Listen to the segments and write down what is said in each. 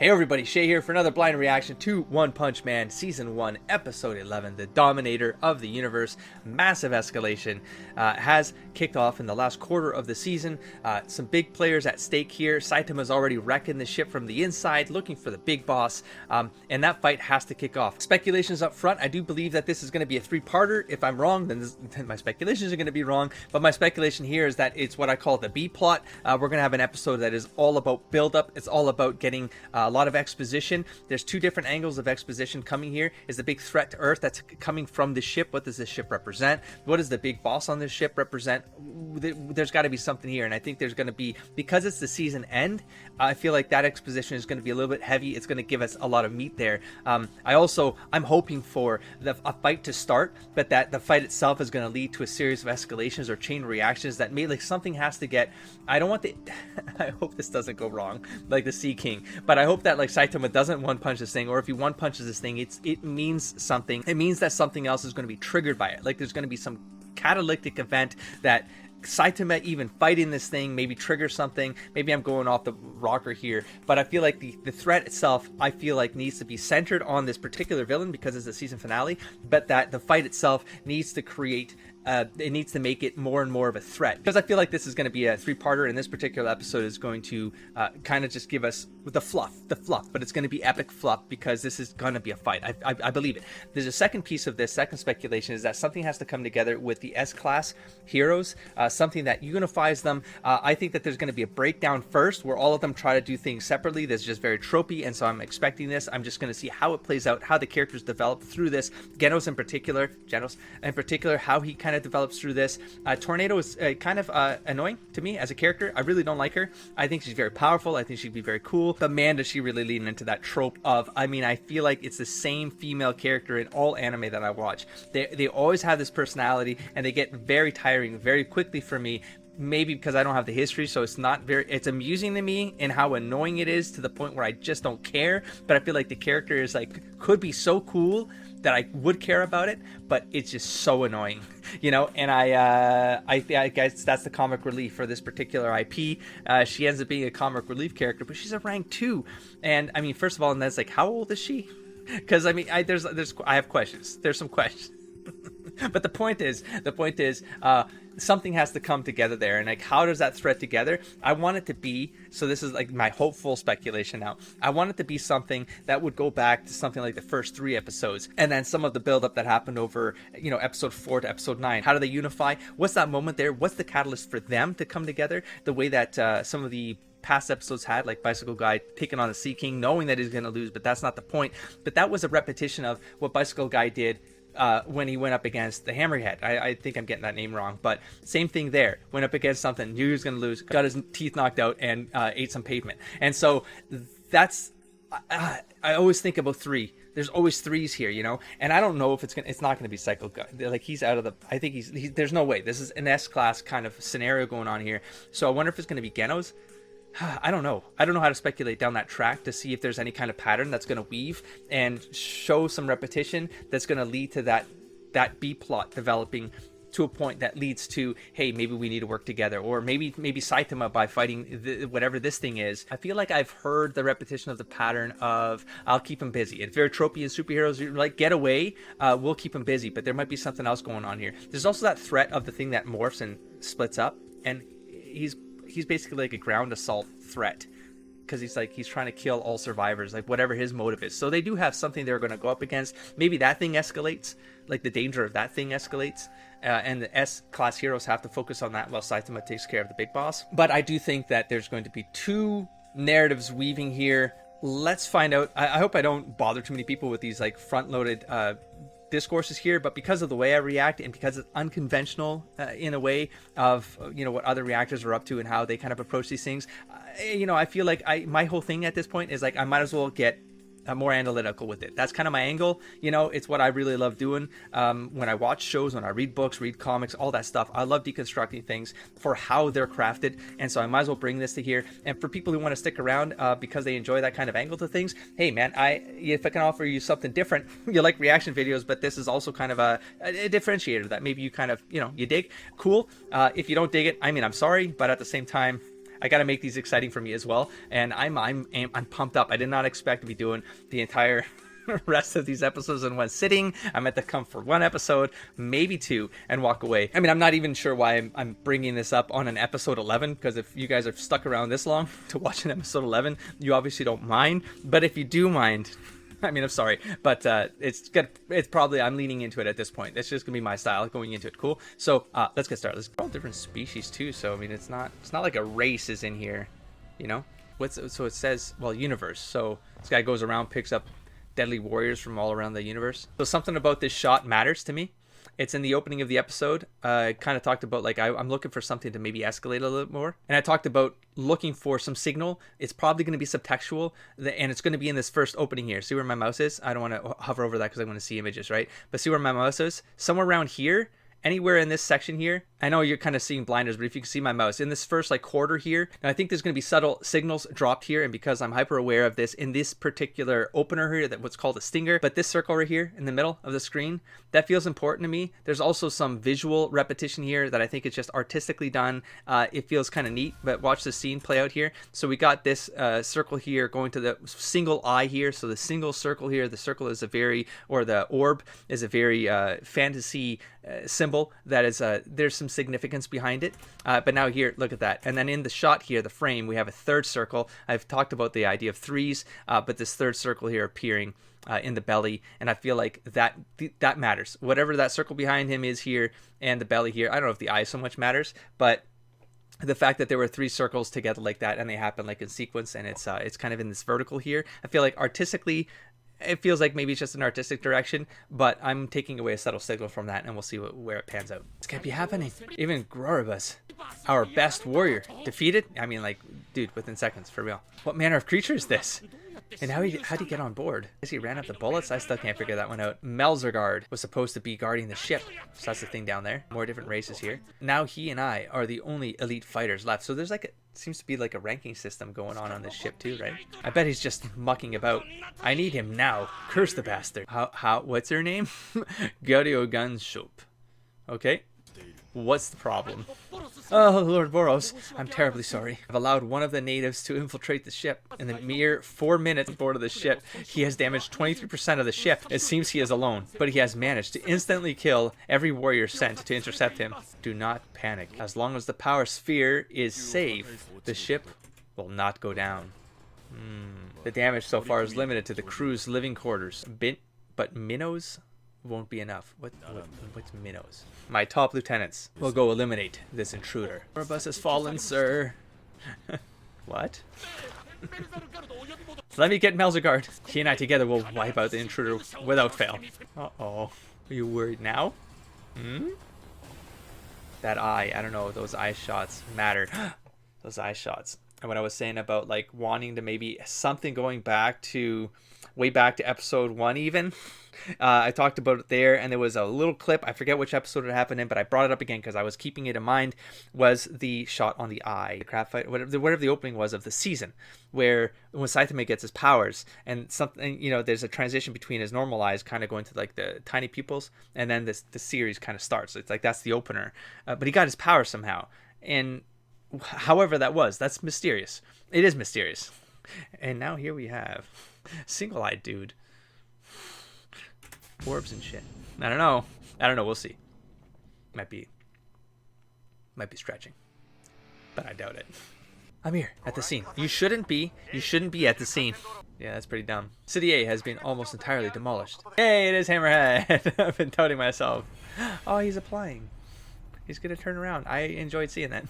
Hey everybody, Shay here for another blind reaction to One Punch Man Season 1, Episode 11, the Dominator of the Universe. Massive escalation has kicked off in the last quarter of the season. Some big players at stake here. Saitama's already wrecking the ship from the inside, looking for the big boss, and that fight has to kick off. Speculations up front, I do believe that this is going to be a three-parter. If I'm wrong, then my speculations are going to be wrong, but my speculation here is that it's what I call the B-plot. We're going to have an episode that is all about build-up. It's all about getting a lot of exposition. There's two different angles of exposition coming here. Is the big threat to Earth that's coming from the ship? What does this ship represent? What does the big boss on this ship represent? There's got to be something here, and I think there's going to be, because it's the season end, I feel like that exposition is going to be a little bit heavy. It's going to give us a lot of meat there. I'm hoping for a fight to start, but that the fight itself is going to lead to a series of escalations or chain reactions that may, like, something has to get, I don't want the I hope this doesn't go wrong like the Sea King, but I hope that, like, Saitama doesn't one punch this thing, or if he one punches this thing, it means something. It means that something else is going to be triggered by it. Like, there's going to be some catalytic event that Saitama even fighting this thing maybe triggers something. Maybe I'm going off the rocker here, but I feel like the threat itself, I feel like, needs to be centered on this particular villain because it's the season finale, but that the fight itself needs to create it needs to make it more and more of a threat, because I feel like this is going to be a three-parter, and this particular episode is going to kind of just give us the fluff, but it's going to be epic fluff because this is going to be a fight. I believe it. There's a second piece of this, second speculation, is that something has to come together with the S-class heroes, something that unifies them. I think that there's going to be a breakdown first where all of them try to do things separately. That's just very tropey, and so I'm expecting this. I'm just going to see how it plays out, how the characters develop through this. Genos in particular, how he kind of develops through this. Tornado is kind of annoying to me as a character. I really don't like her. I think she's very powerful. I think she'd be very cool, but man, does she really lean into that trope of, I mean, I feel like it's the same female character in all anime that I watch. They always have this personality, and they get very tiring very quickly for me. Maybe because I don't have the history, so it's amusing to me in how annoying it is, to the point where I just don't care. But I feel like the character is like, could be so cool that I would care about it, but it's just so annoying, you know. And I guess that's the comic relief for this particular IP. She ends up being a comic relief character, but she's a rank 2, and I mean, first of all, and that's like, how old is she? Because I mean, I have questions. There's some questions. But the point is, something has to come together there, and like, how does that thread together? I want it to be, so this is like my hopeful speculation now, I want it to be something that would go back to something like the first 3 episodes, and then some of the build-up that happened over, you know, episode 4 to episode 9. How do they unify? What's that moment there? What's the catalyst for them to come together the way that some of the past episodes had, like Bicycle Guy taking on the Sea King, knowing that he's going to lose, but that's not the point. But that was a repetition of what Bicycle Guy did when he went up against the Hammerhead. I think I'm getting that name wrong, but same thing there. Went up against something, knew he was going to lose, got his teeth knocked out, and ate some pavement. And so that's, I always think about 3. There's always 3s here, you know, and I don't know if it's not going to be Cycle Guy. Like, he's out of the, I think there's no way. This is an S-class kind of scenario going on here. So I wonder if it's going to be Genos. I don't know how to speculate down that track to see if there's any kind of pattern that's going to weave and show some repetition that's going to lead to that B plot developing to a point that leads to, hey, maybe we need to work together, or maybe Saitama, by fighting whatever this thing is. I feel like I've heard the repetition of the pattern of, I'll keep him busy. It's very tropey in superheroes. You're like, get away, we'll keep him busy, but there might be something else going on here. There's also that threat of the thing that morphs and splits up, and he's basically like a ground assault threat, because he's trying to kill all survivors, like whatever his motive is. So they do have something they're going to go up against. Maybe that thing escalates, like the danger of that thing escalates, and the S-class heroes have to focus on that while Saitama takes care of the big boss. But I do think that there's going to be 2 narratives weaving here. Let's find out. I hope I don't bother too many people with these like front-loaded discourses here, but because of the way I react, and because it's unconventional in a way of, you know, what other reactors are up to and how they kind of approach these things, you know, I feel like my whole thing at this point is like, I might as well get more analytical with it. That's kind of my angle. You know, it's what I really love doing when I watch shows, when I read books, read comics, all that stuff. I love deconstructing things for how they're crafted, and so I might as well bring this to here. And for people who want to stick around because they enjoy that kind of angle to things, hey man, if I can offer you something different, you like reaction videos, but this is also kind of a differentiator that maybe you kind of, you know, you dig, cool. If you don't dig it, I mean, I'm sorry, but at the same time, I got to make these exciting for me as well. And I'm pumped up. I did not expect to be doing the entire rest of these episodes in one sitting. I meant to come for one episode, maybe two, and walk away. I mean, I'm not even sure why I'm bringing this up on an episode 11, because if you guys are stuck around this long to watch an episode 11, you obviously don't mind. But if you do mind, I mean, I'm sorry, but it's probably, I'm leaning into it at this point. It's just gonna be my style going into it. Cool. So let's get started. Let's all different species too. So I mean, it's not like a race is in here, you know. So it says, well, universe. So this guy goes around, picks up deadly warriors from all around the universe. So something about this shot matters to me. It's in the opening of the episode. I kind of talked about, like, I'm looking for something to maybe escalate a little more. And I talked about looking for some signal. It's probably going to be subtextual, and it's going to be in this first opening here. See where my mouse is? I don't want to hover over that because I want to see images, right? But see where my mouse is? Somewhere around here, anywhere in this section here. I know you're kind of seeing blinders, but if you can see my mouse in this first like quarter here, now I think there's going to be subtle signals dropped here. And because I'm hyper aware of this in this particular opener here, that what's called a stinger, but this circle right here in the middle of the screen, that feels important to me. There's also some visual repetition here that I think is just artistically done. It feels kind of neat, but watch the scene play out here. So we got this circle here going to the single eye here. So the single circle here, the circle is a very, or the orb is a very fantasy symbol that is, there's some significance behind it. But now here, look at that. And then in the shot here, the frame, we have a third circle. I've talked about the idea of threes, but this third circle here appearing in the belly, and I feel like that matters. Whatever that circle behind him is here, and the belly here, I don't know if the eye so much matters, but the fact that there were three circles together like that, and they happen like in sequence, and it's kind of in this vertical here, I feel like artistically, it feels like maybe it's just an artistic direction, but I'm taking away a subtle signal from that, and we'll see where it pans out. This can't be happening. Even Gorobus, our best warrior, defeated? I mean, like, dude, within seconds, for real. What manner of creature is this? And how'd he get on board? Guess he ran up the bullets? I still can't figure that one out. Melzergard was supposed to be guarding the ship. So that's the thing down there. More different races here. Now he and I are the only elite fighters left. So there's like seems to be like a ranking system going on this ship too, right? I bet he's just mucking about. I need him now. Curse the bastard. What's her name? Gario Gunshop. Okay. What's the problem? Oh, Lord Boros, I'm terribly sorry. I've allowed one of the natives to infiltrate the ship. In the mere 4 minutes aboard of the ship, he has damaged 23% of the ship. It seems he is alone, but he has managed to instantly kill every warrior sent to intercept him. Do not panic. As long as the power sphere is safe, the ship will not go down. The damage so far is limited to the crew's living quarters. But minnows won't be enough. What's minnows? My top lieutenants will go eliminate this intruder. Gorobus has fallen, sir. What? Let me get Melzergard. He and I together will wipe out the intruder without fail. Uh-oh. Are you worried now? That eye, I don't know, those eye shots matter. Those eye shots. And what I was saying about like wanting to maybe something going back to way back to episode 1 even. I talked about it there, and there was a little clip, I forget which episode it happened in, but I brought it up again because I was keeping it in mind, was the shot on the eye, the crab fight, whatever the opening was of the season, where when Saitama gets his powers, and something, you know, there's a transition between his normal eyes kind of going to like the tiny pupils, and then the series kind of starts. It's like that's the opener, but he got his power somehow, and however that was, that's mysterious. It is mysterious. And now here we have single-eyed dude. Orbs and shit. I don't know. We'll see. Might be stretching, but I doubt it. I'm here at the scene. You shouldn't be at the scene. Yeah, that's pretty dumb. City A has been almost entirely demolished. Hey, it is Hammerhead. I've been doubting myself. Oh, he's applying. He's gonna turn around. I enjoyed seeing that.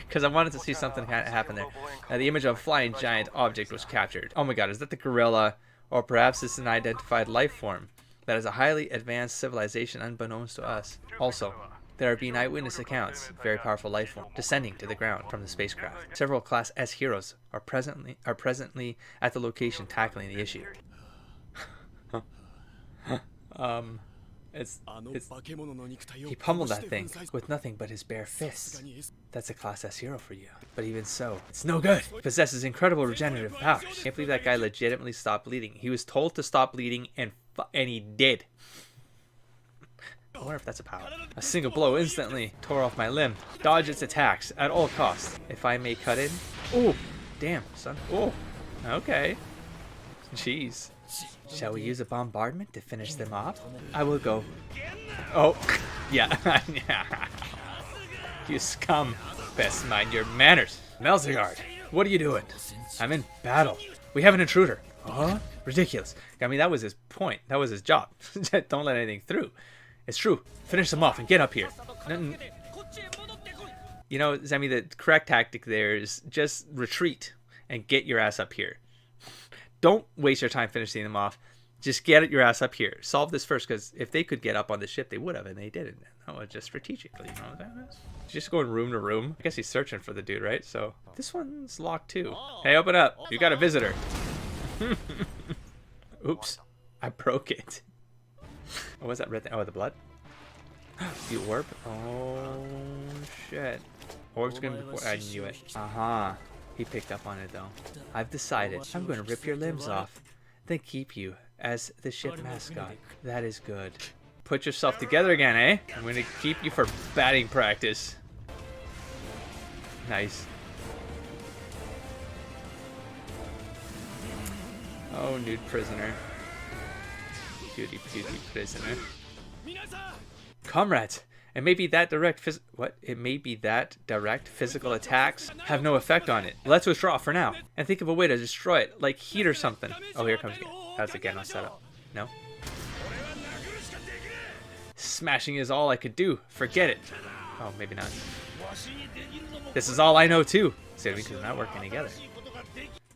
Because I wanted to see something happen there. The image of a flying giant object was captured. Oh my god, is that the gorilla? Or perhaps it's an identified life form that is a highly advanced civilization unbeknownst to us. Also, there are being eyewitness accounts of very powerful life form descending to the ground from the spacecraft. Several Class S heroes are presently at the location tackling the issue. He pummeled that thing with nothing but his bare fists. That's a Class S hero for you. But even so, it's no good. He possesses incredible regenerative powers. I can't believe that guy legitimately stopped bleeding. He was told to stop bleeding, and he did. I wonder if that's a power. A single blow instantly tore off my limb. Dodge its attacks at all costs. If I may cut in. Oh, damn, son. Oh, okay. Jeez. Shall we use a bombardment to finish them off? I will go. Oh, yeah. You scum. Best mind your manners. Melzigard, what are you doing? I'm in battle. We have an intruder. Huh? Ridiculous. I mean, that was his point. That was his job. Don't let anything through. It's true. Finish them off and get up here. You know, Zemi, the correct tactic there is just retreat and get your ass up here. Don't waste your time finishing them off. Just get your ass up here. Solve this first, because if they could get up on the ship, they would have, and they didn't. That was just strategically, you know what that is? Just going room to room. I guess he's searching for the dude, right? So this one's locked too. Hey, open up. You got a visitor. Oops. I broke it. What was that red thing? Oh, the blood? The orb? Oh, shit. Orb's gonna be... I knew it. Uh-huh. He picked up on it, though. I've decided I'm going to rip your limbs off, then keep you as the ship mascot. That is good. Put yourself together again, eh? I'm going to keep you for batting practice. Nice. Oh, nude prisoner. Cutie prisoner. Comrades, it may be that direct physical attacks have no effect on it. Let's withdraw for now and think of a way to destroy it, like heat or something. Oh, here comes again. That's again on setup. No. Smashing is all I could do. Forget it. Oh, maybe not. This is all I know too. See, because we're not working together.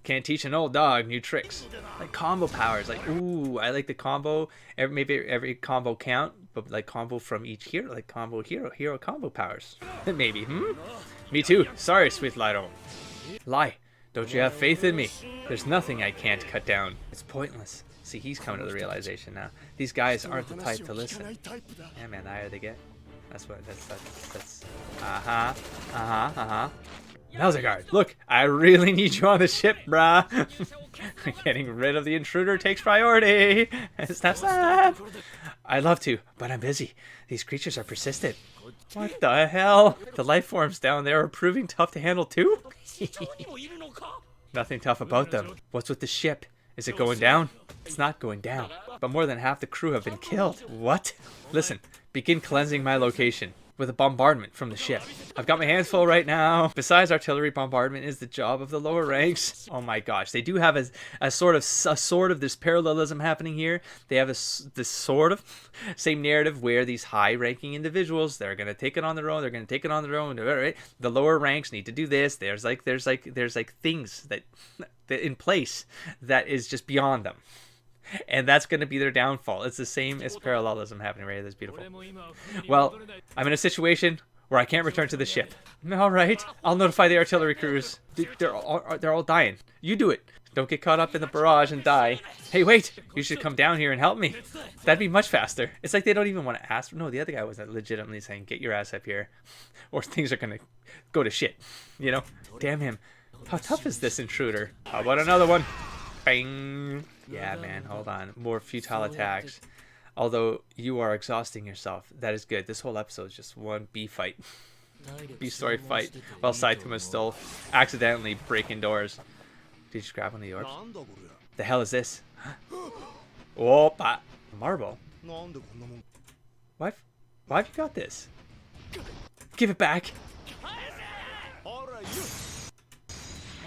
Can't teach an old dog new tricks. Like combo powers. Like, ooh, I like the combo. Maybe every combo count, but like combo from each hero. Like combo hero combo powers. Maybe. Me too. Sorry, sweet Lyro. Lie. Don't you have faith in me? There's nothing I can't cut down. It's pointless. See, he's coming to the realization now. These guys aren't the type to listen. Yeah, man, the higher they get. That's what. That's. Melzigard, look, I really need you on the ship, brah. Getting rid of the intruder takes priority. Snap, snap. I'd love to, but I'm busy. These creatures are persistent. What the hell? The life forms down there are proving tough to handle too? Nothing tough about them. What's with the ship? Is it going down? It's not going down. But more than half the crew have been killed. What? Listen, begin cleansing my location with a bombardment from the ship. I've got my hands full right now. Besides, artillery bombardment is the job of the lower ranks. Oh my gosh, they do have a sort of this parallelism happening here. They have this sort of same narrative where these high-ranking individuals, they're gonna take it on their own. They're gonna take it on their own. Right? The lower ranks need to do this. There's like things that in place that is just beyond them. And that's going to be their downfall. It's the same as parallelism happening right here. That's beautiful. Well, I'm in a situation where I can't return to the ship. All right, I'll notify the artillery crews. They're all dying. You do it. Don't get caught up in the barrage and die. Hey, wait! You should come down here and help me. That'd be much faster. It's like they don't even want to ask. No, the other guy was legitimately saying, "Get your ass up here, or things are going to go to shit." You know? Damn him. How tough is this intruder? How about another one? Bang. Yeah, man, hold on. More futile attacks. Although you are exhausting yourself. That is good. This whole episode is just one B fight. B story fight. While Saitama is still accidentally breaking doors. Did you just grab one of the orbs? The hell is this? Opa. Marble. Why have you got this? Give it back.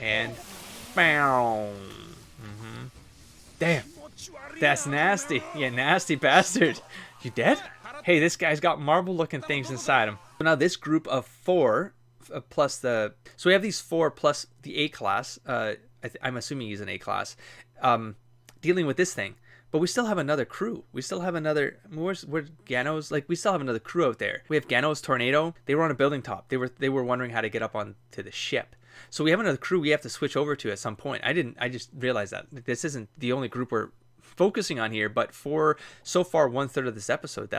And bam. Damn, that's nasty. You nasty bastard. You dead? Hey, this guy's got marble-looking things inside him. So now this group of 4 plus the... So we have these 4 plus the A class. I'm assuming he's an A class. Dealing with this thing. But we still have another crew. We still have another... Where's Gano's? Like, we still have another crew out there. We have Gano's Tornado. They were on a building top. They were wondering how to get up onto the ship. So we have another crew we have to switch over to at some point. I just realized that this isn't the only group we're focusing on here, but for so far 1/3 of this episode,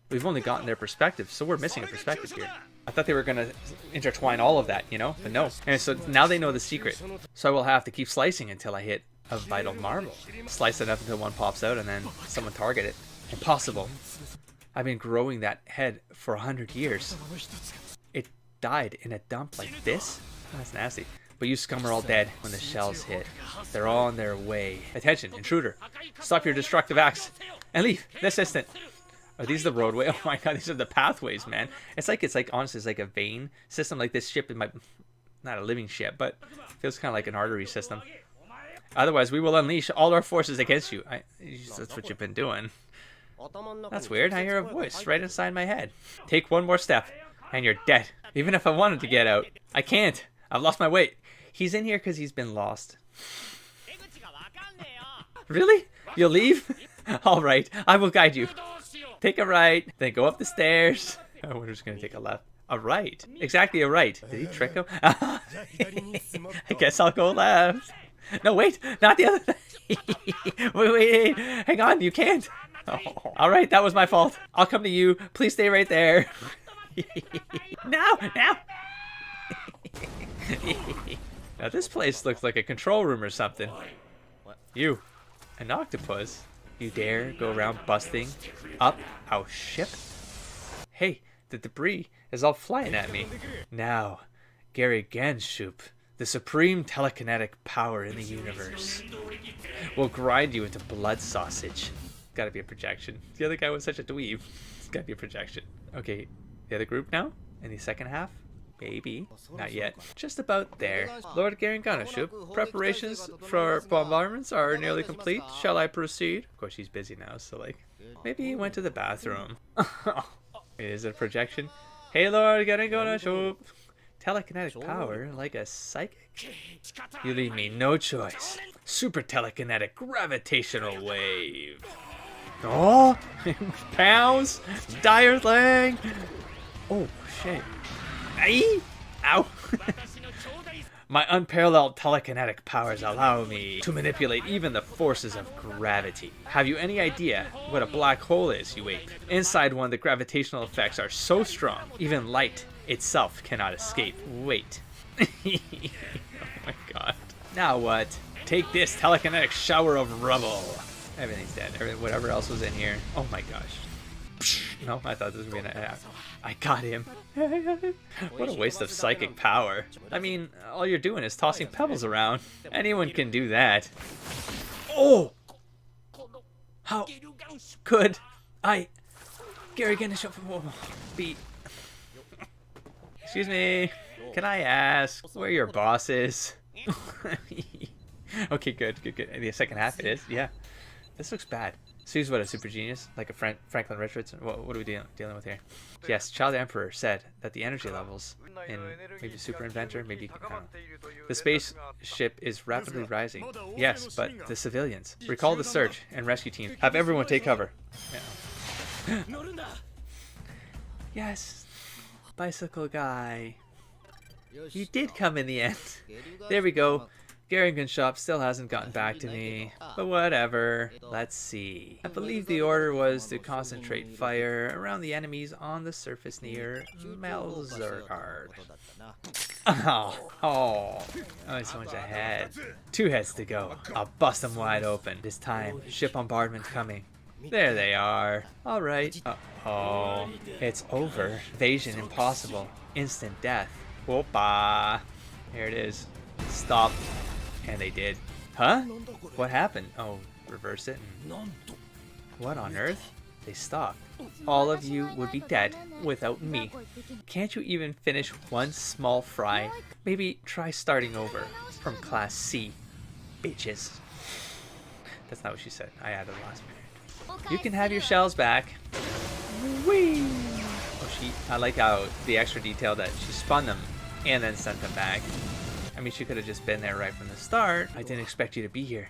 we've only gotten their perspective, so we're missing a perspective here. I thought they were gonna intertwine all of that, you know, but no. And so now they know the secret. So I will have to keep slicing until I hit a vital marble. Slice enough until one pops out, and then someone target it. Impossible. I've been growing that head for 100 years. It died in a dump like this? That's nasty. But you scum are all dead when the shells hit. They're all on their way. Attention, intruder. Stop your destructive acts and leave this instant. Are these the roadway? Oh my god, these are the pathways, man. It's like honestly, it's like a vein system. Like this ship, it might, not a living ship, but feels kind of like an artery system. Otherwise, we will unleash all our forces against you. That's what you've been doing. That's weird. I hear a voice right inside my head. Take one more step, and you're dead. Even if I wanted to get out, I can't. I've lost my weight. He's in here because he's been lost. Really? You'll leave? All right, I will guide you. Take a right, then go up the stairs. Oh, we're just going to take a left. A right? Exactly a right. Did he trick him? I guess I'll go left. No, wait, not the other. wait, hang on, you can't. Oh. All right, that was my fault. I'll come to you. Please stay right there. Now. Now this place looks like a control room or something. You, an octopus. You dare go around busting up our ship? Hey, the debris is all flying at me. Now, Gary Ganshoop, the supreme telekinetic power in the universe, will grind you into blood sausage. Gotta be a projection. The other guy was such a dweeb. It's gotta be a projection. Okay, the other group now? In the second half? Maybe. Not yet. Just about there. Lord Garinganashoop, preparations for bombardments are nearly complete. Shall I proceed? Of course, she's busy now, so like, maybe he went to the bathroom. Is it a projection? Hey, Lord Garinganashoop. Telekinetic power, like a psychic? You leave me no choice. Super telekinetic gravitational wave. Oh! Pounds! Dire thing! Oh, shit. Aye! Ow! My unparalleled telekinetic powers allow me to manipulate even the forces of gravity. Have you any idea what a black hole is, you ape? Inside one, the gravitational effects are so strong, even light itself cannot escape. Wait. Oh my god. Now what? Take this telekinetic shower of rubble. Everything's dead. Whatever else was in here. Oh my gosh. No, I thought this was gonna happen. I got him. What a waste of psychic power. I mean, all you're doing is tossing pebbles around. Anyone can do that. Oh! How could I... Gary Ganshoop be... Excuse me. Can I ask where your boss is? Okay, good. The second half it is, yeah. This looks bad. So he's what, a super genius? Like a Franklin Richards? What are we dealing with here? Yes, Child Emperor said that the energy levels in maybe Super Inventor, maybe the spaceship is rapidly rising. Yes, but the civilians. Recall the search and rescue team. Have everyone take cover. Yeah. Yes, bicycle guy. He did come in the end. There we go. Garrigan Shop still hasn't gotten back to me, but whatever. Let's see. I believe the order was to concentrate fire around the enemies on the surface near Melzergard. Oh, this one's ahead. 2 heads to go. I'll bust them wide open. This time, ship bombardment coming. There they are. All right. Uh-oh. It's over. Evasion impossible. Instant death. Whoopa. Here it is. Stop. And they did. Huh? What happened? Oh, reverse it. What on earth? They stopped. All of you would be dead without me. Can't you even finish one small fry? Maybe try starting over from Class C. Bitches. That's not what she said. I added the last minute. You can have your shells back. Whee! Oh, I like how the extra detail that she spun them and then sent them back. I mean, she could have just been there right from the start. I didn't expect you to be here.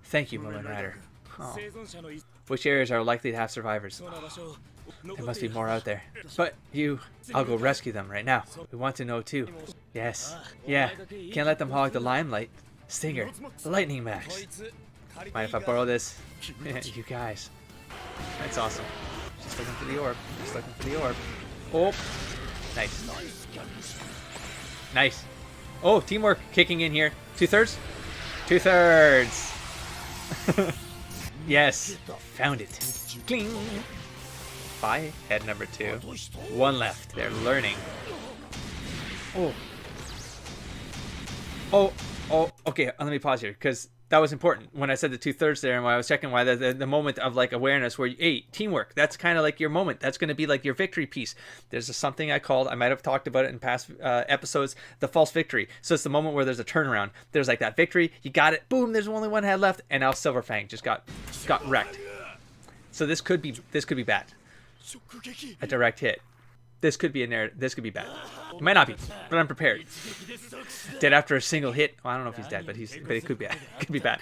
Thank you, Moon Rider. Oh. Which areas are likely to have survivors? There must be more out there. But I'll go rescue them right now. We want to know too. Yes. Yeah. Can't let them hog the limelight. Stinger, the lightning max. Mind if I borrow this? You guys. That's awesome. Just looking for the orb. Just looking for the orb. Oh. Nice. Nice. Oh, teamwork kicking in here. 2/3? 2/3. Yes. Found it. Cling. Bye, head number 2. One left. They're learning. Oh. Oh, okay, let me pause here, because that was important when I said the 2/3 there, and when I was checking why the moment of like awareness where, hey, teamwork, that's kind of like your moment. That's going to be like your victory piece. There's something I called, I might have talked about it in past episodes, the false victory. So it's the moment where there's a turnaround. There's like that victory, you got it, boom, there's only one head left, and now Silverfang just got wrecked. So this could be bad. A direct hit. This could be this could be bad. It might not be, but I'm prepared. Dead after a single hit. Well, I don't know if he's dead, but it could be bad. It could be bad.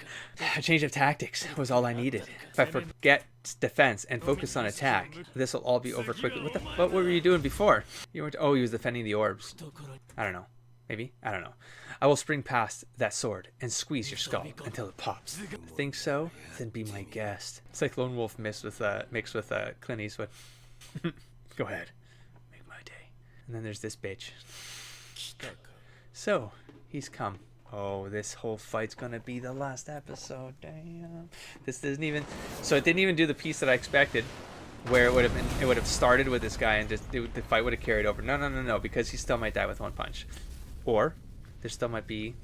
A change of tactics was all I needed. If I forget defense and focus on attack, this will all be over quickly. What were you doing before? He was defending the orbs. I don't know. Maybe? I don't know. I will spring past that sword and squeeze your skull until it pops. Think so? Then be my guest. It's like Lone Wolf mixed with Clint Eastwood. Go ahead. Make my day. And then there's this bitch. So, he's come. Oh, this whole fight's gonna be the last episode. Damn. This doesn't even... So it didn't even do the piece that I expected, where it would have started with this guy and just the fight would have carried over. No, because he still might die with one punch. Or there still might be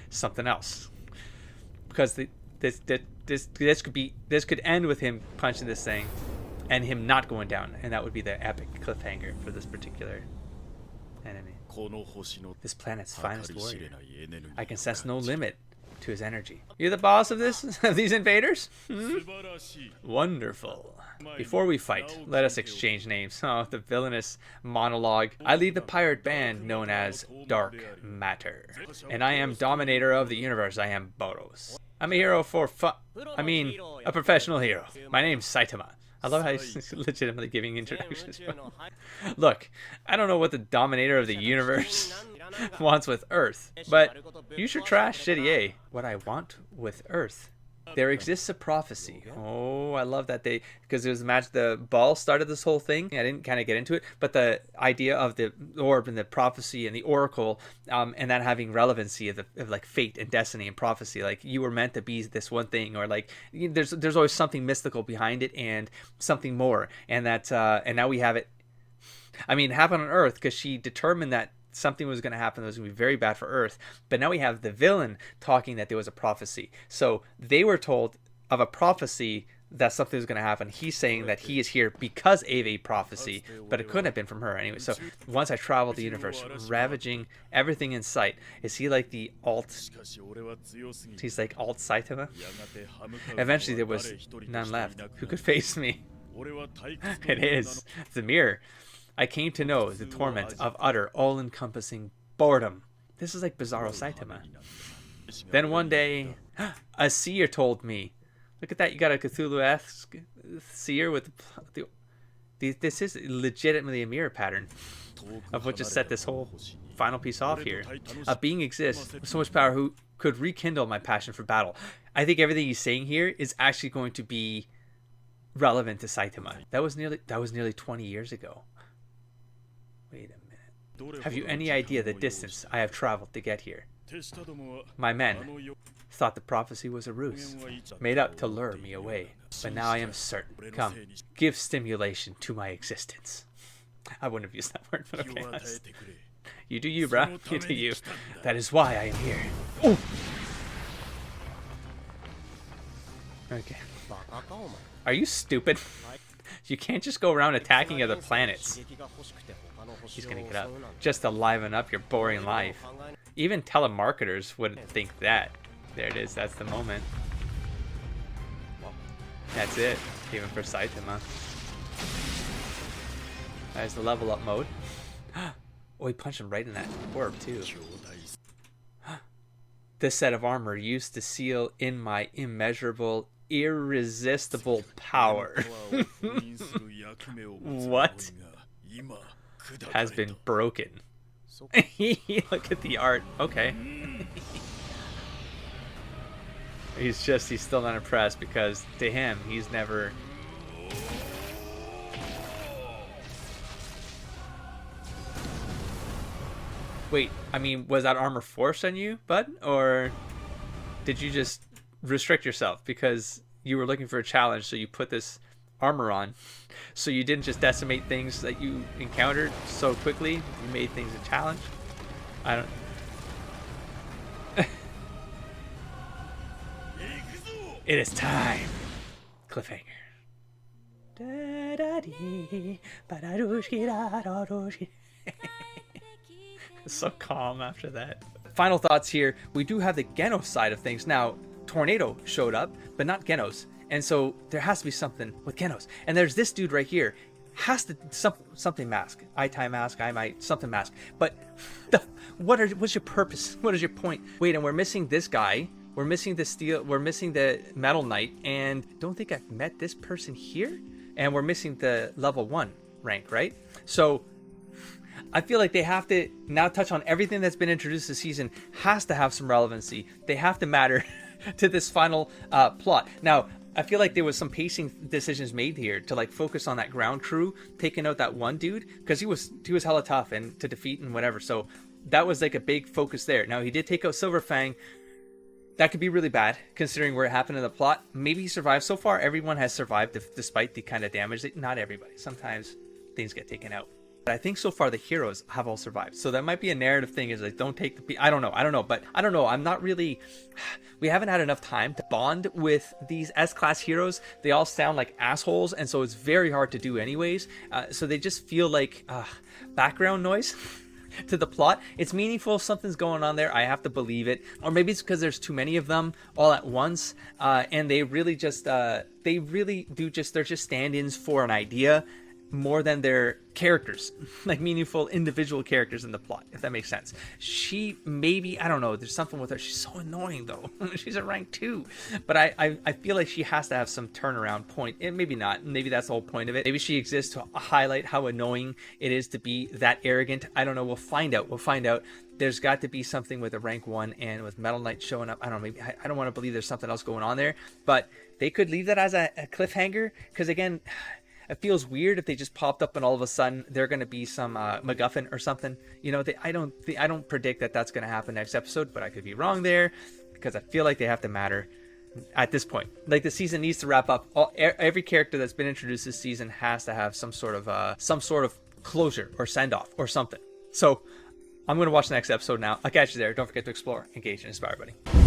something else. Because this could end with him punching this thing and him not going down, and that would be the epic cliffhanger for this particular enemy. This planet's finest warrior. I can sense no limit to his energy. You're the boss of these invaders? Wonderful. Before we fight, let us exchange names. Oh, the villainous monologue. I lead the pirate band known as Dark Matter. And I am Dominator of the universe. I am Boros. I'm a hero for a professional hero. My name's Saitama. I love how he's legitimately giving introductions. Look, I don't know what the Dominator of the universe wants with Earth, but you should trash City A. What I want with Earth. There exists a prophecy. Oh, I love that because it was the ball started this whole thing. I didn't kind of get into it, but the idea of the orb and the prophecy and the oracle, and that having relevancy of like fate and destiny and prophecy, like you were meant to be this one thing, or like there's always something mystical behind it and something more, and that and now we have it. I mean, happen on Earth because she determined that something was going to happen that was going to be very bad for Earth. But now we have the villain talking that there was a prophecy. So they were told of a prophecy that something was going to happen. He's saying that he is here because of a prophecy, but it couldn't have been from her anyway. So once I travel the universe, ravaging everything in sight, is he like the alt? He's like alt Saitama? Eventually there was none left who could face me. It is the mirror. I came to know the torment of utter, all-encompassing boredom. This is like Bizarro Saitama. Then one day, a seer told me, look at that, you got a Cthulhu-esque seer with this is legitimately a mirror pattern of what just set this whole final piece off here. A being exists with so much power who could rekindle my passion for battle. I think everything he's saying here is actually going to be relevant to Saitama. That was nearly 20 years ago. Wait a minute. Have you any idea the distance I have traveled to get here? My men thought the prophecy was a ruse, made up to lure me away. But now I am certain. Come, give stimulation to my existence. I wouldn't have used that word, but okay. You do you, bruh. You do you. That is why I am here. Ooh. Okay. Are you stupid? You can't just go around attacking other planets. He's gonna get up just to liven up your boring life. Even telemarketers wouldn't think that. There it is. That's the moment. That's it. Even for Saitama. There's the level up mode. Oh, he punched him right in that orb too. This set of armor used to seal in my immeasurable, irresistible power. What? Has been broken. Look at the art. Okay. He's still not impressed because to him, he's never... Wait, I mean, was that armor forced on you, bud? Or did you just restrict yourself because you were looking for a challenge, so you put this armor on, so you didn't just decimate things that you encountered so quickly. You made things a challenge. I don't. It is time. Cliffhanger. So calm after that. Final thoughts here. We do have the Genos side of things. Now, Tornado showed up, but not Genos. And so there has to be something with Genos. And there's this dude right here. Has to something mask. I-tie mask, I-might, something mask. But what's your purpose? What is your point? Wait, and we're missing this guy. We're missing the steel. We're missing the Metal Knight. And don't think I've met this person here. And we're missing the level 1 rank, right? So I feel like they have to now touch on everything that's been introduced this season. Has to have some relevancy. They have to matter to this final plot. Now, I feel like there was some pacing decisions made here to like focus on that ground crew, taking out that one dude because he was hella tough and to defeat and whatever. So that was like a big focus there. Now he did take out Silverfang. That could be really bad considering where it happened in the plot. Maybe he survived. So far, everyone has survived despite the kind of damage. Not everybody. Sometimes things get taken out. But I think so far the heroes have all survived. So that might be a narrative thing is like, don't take the... I don't know. But I don't know. I'm not really... We haven't had enough time to bond with these S-class heroes. They all sound like assholes. And so it's very hard to do anyways. So they just feel like background noise to the plot. It's meaningful if something's going on there. I have to believe it. Or maybe it's because there's too many of them all at once. And they really just... they're just stand-ins for an idea more than their characters, like meaningful individual characters in the plot, if that makes sense. She maybe, I don't know, there's something with her. She's so annoying though. She's a rank 2, but I feel like she has to have some turnaround point. And maybe not. Maybe that's the whole point of it. Maybe she exists to highlight how annoying it is to be that arrogant. I don't know. We'll find out. There's got to be something with a rank 1 and with Metal Knight showing up. I don't know. Maybe I don't want to believe there's something else going on there, but they could leave that as a cliffhanger because again, it feels weird if they just popped up and all of a sudden they're going to be some MacGuffin or something. You know, I don't predict that that's going to happen next episode, but I could be wrong there because I feel like they have to matter at this point. Like the season needs to wrap up. Every character that's been introduced this season has to have some sort of closure or send off or something. So I'm going to watch the next episode now. I'll catch you there. Don't forget to explore, engage, and inspire, buddy.